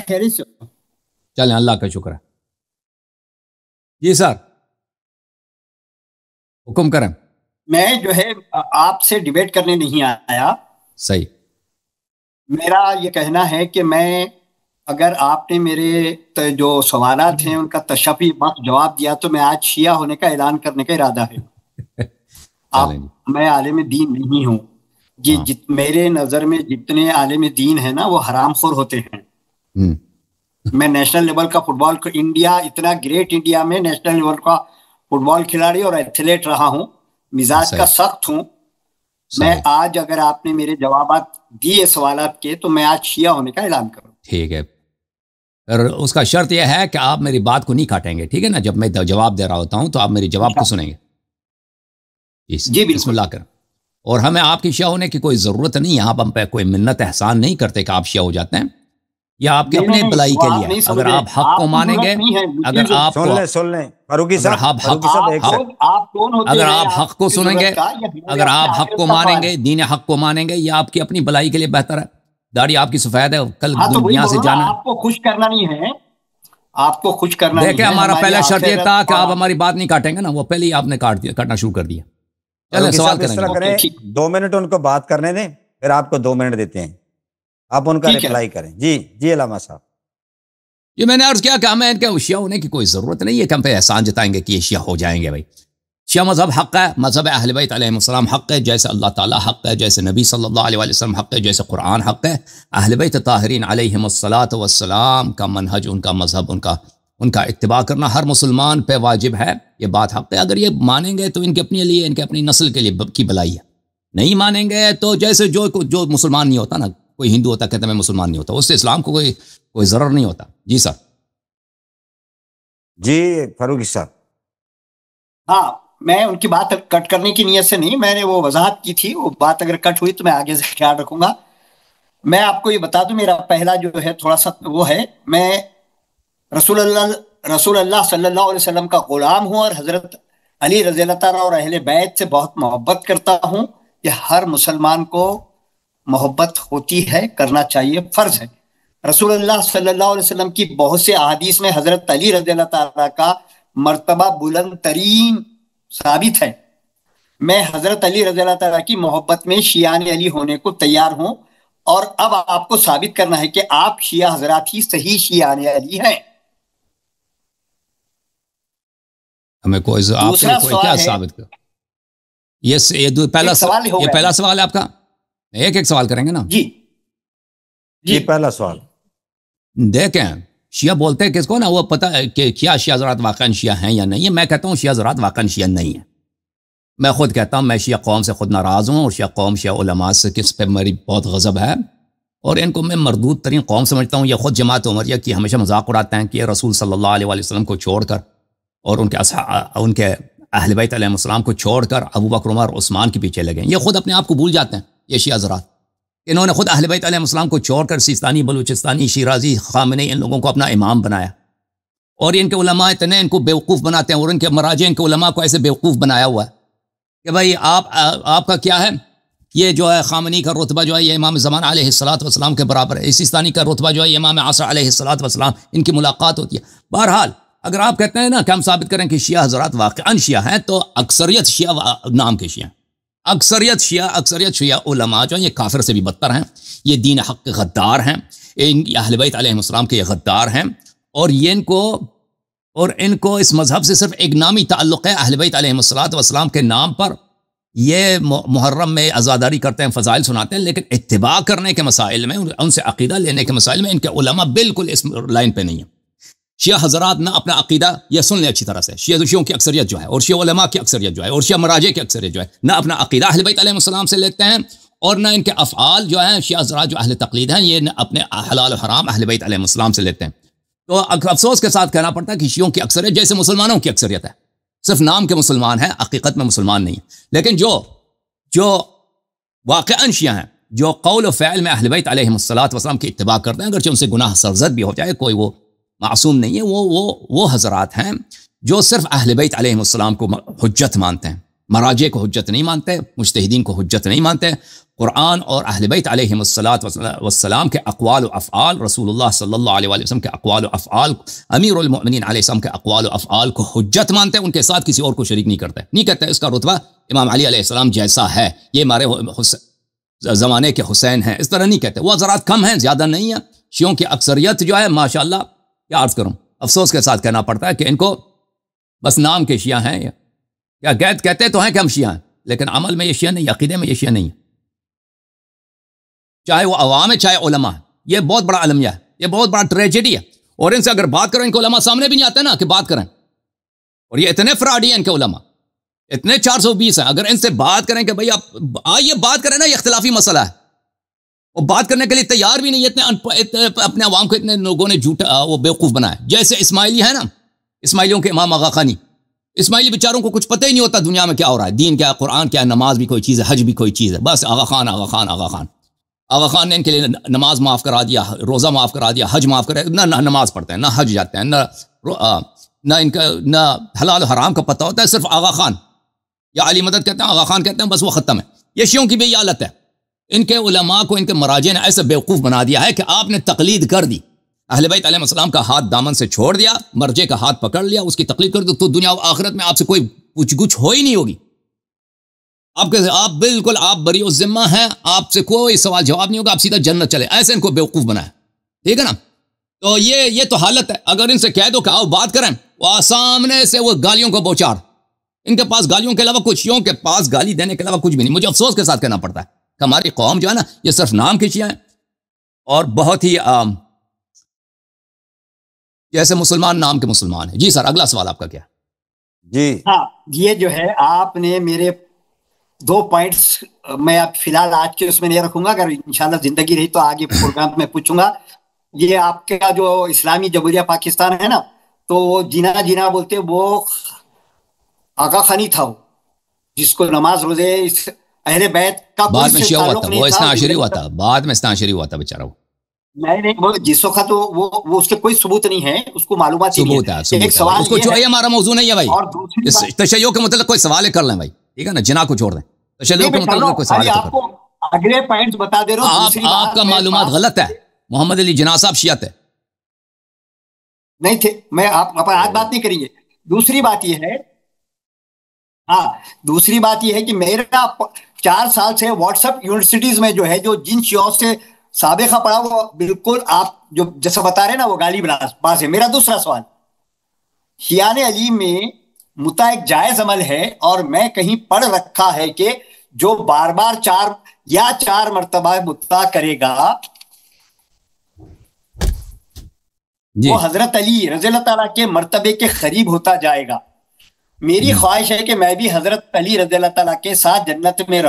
خیریت سے ہوں۔ چلیں اللہ کا شکر ہے۔ جی سر حکم کریں۔ میں جو ہے آپ سے ڈیبیٹ کرنے نہیں آیا، صحیح، میرا یہ کہنا ہے کہ میں اگر آپ نے میرے جو سوالات ہیں ان کا تشفی بخش جواب دیا تو میں آج شیعہ ہونے کا اعلان کرنے کا ارادہ ہے۔ آپ میں عالم دین نہیں ہوں جی، میرے نظر میں جتنے عالم دین ہیں نا وہ حرام خور ہوتے ہیں۔ میں نیشنل لیول کا فٹ بال کو انڈیا اتنا گریٹ انڈیا میں نیشنل لیول کا فٹ بال کھلاڑی اور ایتھلیٹ رہا ہوں، مزاج کا سخت ہوں۔ میں آج اگر آپ نے میرے جوابات دیے سوالات کے تو میں آج شیعہ ہونے کا اعلان کروں۔ ٹھیک ہے، اور اس کا شرط یہ ہے کہ آپ میری بات کو نہیں کاٹیں گے، ٹھیک ہے نا؟ جب میں جواب دے رہا ہوتا ہوں تو آپ میری جواب کو سنیں گے۔ جی بسم اللہ کریں۔ اور ہمیں آپ کی شیعہ ہونے کی کوئی ضرورت نہیں ہے، آپ ہم پہ کوئی منت احسان نہیں کرتے کہ آپ شیعہ ہو جاتے ہیں، یا آپ کے اپنے بلائی کے لیے۔ اگر آپ حق کو مانیں گے، اگر آپ سن لیں فاروقی صاحب، اگر آپ حق کو سنیں گے، اگر آپ حق کو مانیں گے، دین حق کو مانیں گے، یہ آپ کی اپنی بلائی کے لیے بہتر ہے۔ داڑھی آپ کی سفید ہے، کل دنیا سے جانا۔ آپ کو خوش کرنا نہیں ہے، آپ کو خوش کرنا نہیں ہے۔ دیکھیں ہمارا پہلا شرط یہ تھا کہ آپ ہماری بات نہیں کاٹیں گے نا، وہ پہلے ہی آپ نے کاٹنا شروع کر دیا۔ چلیں سوال کریں، 2 منٹ ان کو بات کرنے دیں، پھر آپ کو 2 منٹ دیتے ہیں، آپ ان کا ریپلائی کریں۔ جی علامہ صاحب۔ یہ میں نے عرض کیا کہ ہمیں ان کے شیعہ ہونے کی کوئی ضرورت نہیں ہے کہ ہم پہ احسان جتائیں گے کہ یہ شیعہ ہو جائیں گے۔ بھائی شیعہ مذہب حق ہے، مذہب اہل بیت علیہ السلام حق ہے، جیسے اللہ تعالیٰ حق ہے، جیسے نبی صلی اللہ علیہ وسلم حق ہے، جیسے قرآن حق ہے۔ اہل بیت طاہرین علیہم الصلاۃ والسلام کا منہج، ان کا مذہب، ان کا اتباع کرنا ہر مسلمان پہ واجب ہے، یہ بات حق ہے۔ اگر یہ مانیں گے تو ان کے اپنے لیے، ان کے اپنی نسل کے لیے کی بلائی ہے، نہیں مانیں گے تو جیسے جو مسلمان نہیں ہوتا نا، کوئی ہندو ہوتا کہتا میں مسلمان نہیں ہوتا، اس سے اسلام کو کوئی ضرر نہیں ہوتا۔ جی سر۔ جی فاروقی صاحب۔ ہاں، میں ان کی بات کٹ کرنے کی نیت سے نہیں، میں نے وہ وضاحت کی تھی، وہ بات اگر کٹ ہوئی تو میں آگے سے خیال رکھوں گا۔ میں آپ کو یہ بتا دوں، میرا پہلا جو ہے تھوڑا سا وہ ہے، میں رسول اللہ صلی اللہ علیہ وسلم کا غلام ہوں اور حضرت علی رضی اللہ تعالیٰ اور اہل بیت سے بہت محبت کرتا ہوں۔ یہ ہر مسلمان کو محبت ہوتی ہے، کرنا چاہیے، فرض ہے۔ رسول اللہ صلی اللہ علیہ وسلم کی بہت سے احادیث میں حضرت علی رضی اللہ تعالیٰ کا مرتبہ بلند ترین ثابت ہے۔ میں حضرت علی رضی اللہ تعالیٰ کی محبت میں شیعان علی ہونے کو تیار ہوں، اور اب آپ کو ثابت کرنا ہے کہ آپ شیعہ حضرات ہی صحیح شیعان علی ہیں۔ ہمیں کوئی کیا ثابت کر؟ یہ پہلا سوال ہے آپ کا، ایک سوال کریں گے نا؟ جی پہلا سوال دیکھیں، شیعہ بولتے ہیں کس کو نا، وہ پتہ ہے کہ کیا شیعہ حضرات واقعاً شیعہ ہیں یا نہیں ہے۔ میں کہتا ہوں شیعہ حضرات واقعاً شیعہ نہیں ہیں۔ میں خود کہتا ہوں، میں شیعہ قوم سے خود ناراض ہوں، اور شیعہ قوم شیعہ علماء سے کس پہ میری بہت غضب ہے، اور ان کو میں مردود ترین قوم سمجھتا ہوں۔ یہ خود جماعت عمریہ کی ہمیشہ مذاق اڑاتے ہیں کہ رسول صلی اللہ علیہ وسلم کو چھوڑ کر اور ان کے اہل بیت علیہ السلام کو چھوڑ کر ابو بکر عمر عثمان کے پیچھے لگے ہیں۔ یہ خود اپنے آپ کو بھول جاتے ہیں، یہ شیعہ حضرات۔ انہوں نے خود اہل بیت علیہ السلام کو چھوڑ کر سیستانی، بلوچستانی، شیرازی، خامنئی، ان لوگوں کو اپنا امام بنایا، اور ان کے علماء اتنے ان کو بیوقوف بناتے ہیں، اور ان کے مراجع ان کے علماء کو ایسے بیوقوف بنایا ہوا ہے کہ بھائی آپ کا کیا ہے، یہ جو ہے خامنئی کا رتبہ جو ہے یہ امام زمان علیہ الصلوۃ والسلام کے برابر ہے، سیستانی کا رتبہ جو ہے یہ امام عصر علیہ الصلوۃ والسلام، ان کی ملاقات ہوتی ہے۔ بہرحال اگر آپ کہتے ہیں نا کہ ہم ثابت کریں کہ شیعہ حضرات واقعاً شیعہ ہیں، تو اکثریت شیعہ نام کے شیعہ، اکثریت شیعہ علماء جو ہیں یہ کافر سے بھی بدتر ہیں، یہ دین حق کے غدار ہیں، اہل بیت علیہ السلام کے یہ غدار ہیں، اور ان کو اس مذہب سے صرف ایک نامی تعلق ہے۔ اہل بیت علیہ السلام کے نام پر یہ محرم میں عزاداری کرتے ہیں، فضائل سناتے ہیں، لیکن اتباع کرنے کے مسائل میں، ان سے عقیدہ لینے کے مسائل میں ان کے علماء بالکل اس لائن پہ نہیں ہیں۔ شیعہ حضرات نہ اپنا عقیدہ، یہ سن لیں اچھی طرح سے، شیعوں کی اکثریت جو ہے، اور شیعہ علماء کی اکثریت جو ہے، اور شیعہ مراجع کی اکثریت جو ہے، نہ اپنا عقیدہ اہل بیت علیہ السلام سے لیتے ہیں، اور نہ ان کے افعال جو ہیں، شیعہ حضرات جو اہل تقلید ہیں، یہ نہ اپنے حلال و حرام اہل بیت علیہ السلام سے لیتے ہیں۔ تو افسوس کے ساتھ کہنا پڑتا ہے کہ شیعوں کی اکثریت جیسے مسلمانوں کی اکثریت ہے، صرف نام کے مسلمان ہیں، حقیقت میں مسلمان نہیں ہیں۔ لیکن جو واقعاً شیعہ ہیں، جو قول و فعل میں اہل بیت علیہ السلام کی اتباع کرتے ہیں، اگرچہ ان سے گناہ سرزد بھی ہو جائے، کوئی وہ معصوم نہیں ہے، وہ حضرات ہیں جو صرف اہل بیت علیہ السلام کو حجت مانتے ہیں، مراجع کو حجت نہیں مانتے، مجتہدین کو حجت نہیں مانتے، قرآن اور اہل بیت علیہم السلام کے اقوال و افعال، رسول اللہ صلی اللہ علیہ وسلم کے اقوال و افعال، امیر المؤمنین علیہ السلام کے اقوال و افعال کو حجت مانتے ہیں، ان کے ساتھ کسی اور کو شریک نہیں کرتے، نہیں کہتے اس کا رتبہ امام علی علیہ السلام جیسا ہے، یہ ہمارے زمانے کے حسین ہیں، اس طرح نہیں کہتے۔ وہ حضرات کم ہیں، زیادہ نہیں ہیں۔ شیعوں کی اکثریت جو ہے ماشاءاللہ، کیا عرض کروں، افسوس کے ساتھ کہنا پڑتا ہے کہ ان کو بس نام کے شیعہ ہیں، یا کہتے تو ہیں کہ ہم شیعہ ہیں، لیکن عمل میں یہ شیعہ نہیں، عقیدے میں یہ شیعہ نہیں ہے، چاہے وہ عوام ہے چاہے علماء ہے۔ یہ بہت بڑا المیہ ہے، یہ بہت بڑا ٹریجڈی ہے، اور ان سے اگر بات کریں، ان کو علماء سامنے بھی نہیں آتے نا کہ بات کریں، اور یہ اتنے فراڈی ہیں ان کے علماء، اتنے 420 ہیں، اگر ان سے بات کریں کہ بھئی آپ آئیے بات کریں نا، یہ اختلافی مسئلہ ہے، وہ بات کرنے کے لیے تیار بھی نہیں، اتنے اپنے عوام کو اتنے لوگوں نے جھوٹا وہ بیوقوف بنایا۔ جیسے اسماعیلی ہے نا، اسماعیلیوں کے امام آغا خانی، اسماعیلی بیچاروں کو کچھ پتہ ہی نہیں ہوتا دنیا میں کیا ہو رہا ہے، دین کیا ہے، قرآن کیا ہے، نماز بھی کوئی چیز ہے، حج بھی کوئی چیز ہے، بس آغا خان آغا خان آغا خان۔ آغا خان نے ان کے لیے نماز معاف کرا دیا، روزہ معاف کرا دیا، حج معاف کرا، نہ نماز پڑھتے ہیں، نہ حج جاتے ہیں، نہ ان کا نہ حلال و حرام کا پتہ ہوتا ہے، صرف آغا خان یا علی مدد کہتے ہیں، آغا خان کہتے ہیں، بس وہ ختم ہے۔ یہ شیعوں کی بھی یہ حالت ہے، ان کے علماء کو ان کے مراجع نے ایسے بیوقوف بنا دیا ہے کہ آپ نے تقلید کر دی، اہل بیت علیہ السلام کا ہاتھ دامن سے چھوڑ دیا، مرجع کا ہاتھ پکڑ لیا، اس کی تقلید کر دی، تو دنیا و آخرت میں آپ سے کوئی پوچھ گچھ ہو ہی نہیں ہوگی، آپ بالکل آپ بری الذمہ ہیں، آپ سے کوئی سوال جواب نہیں ہوگا، آپ سیدھا جنت چلے، ایسے ان کو بیوقوف بنایا، ٹھیک ہے نا۔ تو یہ تو حالت ہے۔ اگر ان سے کہہ دو کہ آؤ بات کریں، وہ سامنے سے وہ گالیوں کو بوچار، ان کے پاس گالیوں کے علاوہ کچھ، شیعوں کے پاس گالی دینے کے علاوہ کچھ بھی نہیں۔ مجھے افسوس کے ساتھ کہنا پڑتا ہے کہ ہماری قوم جو ہے نا، یہ صرف نام کی شیعہ ہیں، اور بہت ہی جیسے مسلمان نام کے مسلمان ہیں۔ جی سر، اگلا سوال آپ کا کیا؟ جی ہاں، یہ جو ہے آپ نے میرے 2 پوائنٹس میں اب فی الحال آج کے اس میں نہیں رکھوں گا، اگر انشاءاللہ زندگی رہی تو آگے پروگرام میں پوچھوں گا۔ یہ آپ کا جو اسلامی جمہوریہ پاکستان ہے نا، تو وہ جینا بولتے، وہ آغا خانی تھا، وہ جس کو نماز روزے اہل بیت کا بعد میں شیعہ ہوا تھا، وہ نہیں استعشاری ہوا تھا، بعد میں استعشاری ہوا تھا بیچارہ، وہ نہیں، وہ جس وقت تو وہ اس کے کوئی ثبوت نہیں ہے، اس کو معلومات ہی نہیں ہے۔ ایک سوال اس کو چھوڑیے، ہمارا موضوع نہیں ہے بھائی، اور دوسری تشیع کے متعلق کوئی سوال کر لیں بھائی، ٹھیک ہے نا، جناح کو چھوڑ دیں، تشیع کے متعلق کوئی سوال آپ کو اگلے پوائنٹس بتا دے رہا ہوں۔ آپ کا معلومات غلط ہے، محمد علی جناح صاحب شیعہ تھے نہیں تھے، میں آپ آج بات نہیں کریں گے۔ دوسری بات یہ ہے کہ میرا 4 سال سے واٹس ایپ یونیورسٹیز میں جو ہے، جو جن شیعوں سے سابقہ پڑھا، وہ بالکل آپ جو جیسا بتا رہے ہیں نا، وہ گالی باز ہے۔ میرا دوسرا سوال، شیعان علی میں متا ایک جائز عمل ہے، اور میں کہیں پڑھ رکھا ہے کہ جو بار بار 4 مرتبہ متا کرے گا، وہ حضرت علی رضی اللہ تعالیٰ کے مرتبے کے قریب ہوتا جائے گا۔ میری خواہش ہے کہ میں بھی حضرت علی رضی اللہ تعالیٰ کے ساتھ جنت میں رہوں۔